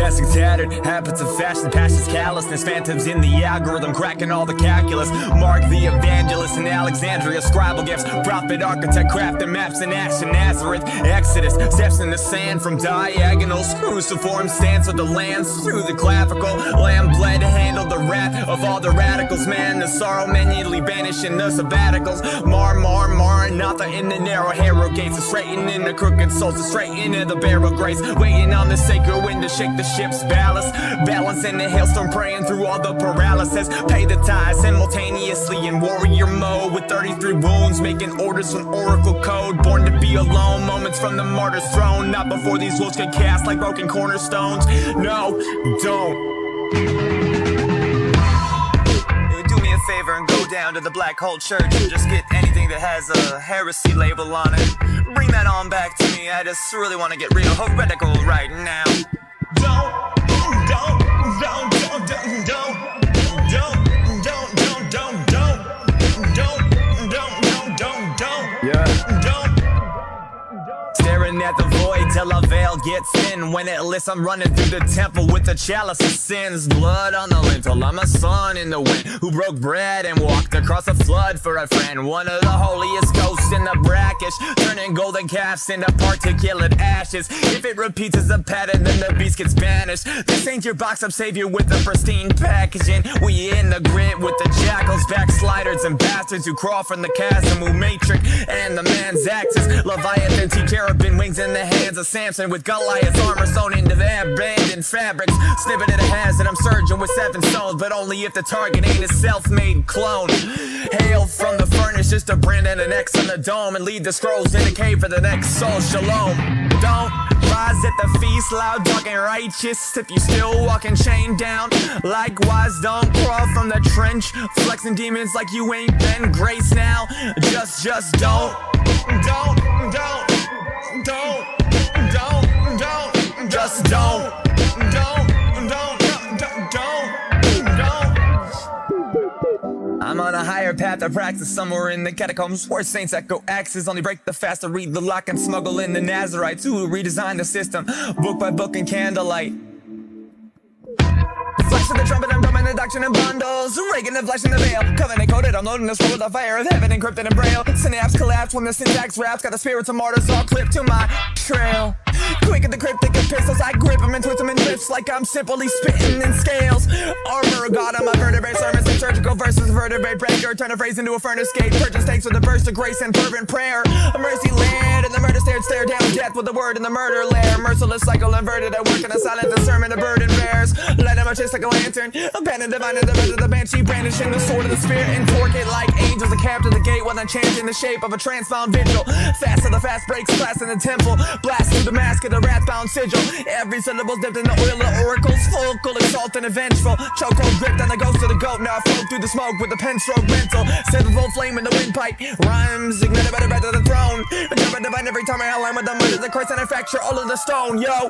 Classic tattered, habits of fashion, passions, callousness, phantoms in the algorithm, cracking all the calculus. Mark the evangelist in Alexandria, scribal gifts, prophet, architect, crafting maps in Ashen Nazareth. Exodus, steps in the sand from diagonals, cruciform stance of the lands through the clavicle. Lamb bled, handled the wrath of all the radicals. Man, the sorrow manually banishing the sabbaticals. Maranatha in the narrow hero gates, straighten in the crooked souls, straight into the barrel grace. Waiting on the sacred wind to shake the ship's ballast. Balance in the hailstorm, praying through all the paralysis. Pay the tithe simultaneously in warrior mode with 33 wounds, making orders from oracle code. Born to be alone, moments from the martyr's throne. Not before these wolves get cast like broken cornerstones. No, don't. Do me a favor and go down to the Black Hole Church and just get anything that has a heresy label on it. Bring that on back to me, I just really want to get real heretical right now. Don't. Staring at the void till a veil gets thin. When it lifts, I'm running through the temple with the chalice of sins. Blood on the lintel, I'm a son in the wind who broke bread and walked across a flood for a friend. One of the holiest ghosts in the brackish, turning golden calves into particulate ashes. If it repeats as a pattern, then the beast gets banished. This ain't your box up savior with the pristine packaging. We in the grid with the jackals, backsliders, and bastards who crawl from the chasm, who matrix and the man's axis. Leviathan, T-Cherubim, wings in the hands of Samson, with Goliath's armor sewn into the abandoned fabrics. Snippet of the hands that I'm surging with 7 stones, but only if the target ain't a self-made clone. Hail from the furnace, just a brand and an X on the dome, and lead the scrolls in the cave for the next soul. Shalom. Don't rise at the feast, loud, dark, and righteous. If you still walking chained down, likewise don't crawl from the trench, flexing demons like you ain't been graced now. Just don't. Just don't. I'm on a higher path of practice somewhere in the catacombs, where saints echo axes only break the fast to read the lock and smuggle in the Nazarites who redesign the system, book by book in candlelight. Flash of the trumpet, I'm drumming the doctrine in bundles. Reagan the flesh in the veil, covenant coded, I'm loading the scroll with the fire of heaven encrypted in braille. Synapse collapse when the syntax raps, got the spirits of martyrs all clipped to my trail. Quick at the cryptic of pistols, I grip them and twist them in drifts like I'm simply spitting in scales. Armor God on my vertebrae, sermons and surgical verses, vertebrae breaker. Turn a phrase into a furnace gate, purchase takes with a burst of grace and fervent prayer. A mercy land and the murder stare down death with the word in the murder lair. Merciless cycle inverted at work in a silent discernment, a burden bears. Light up a chest like a lantern, abandoned divine in the red of the banshee, brandishing the sword of the spirit and torque it like angels that capture the gate while I'm chanting the shape of a transbound vigil. Fast to the fast breaks, class in the temple, blast through the mask of the wrath-bound sigil. Every syllable's dipped in the oil of oracles, vocal, exalted and vengeful. Chokehold gripped on the ghost of the goat, now I float through the smoke with the pen stroke mental. Sevenfold flame in the windpipe, rhymes ignited by the breath of the throne. But never divine every time I align with the murder of the Christ and I fracture all of the stone, yo.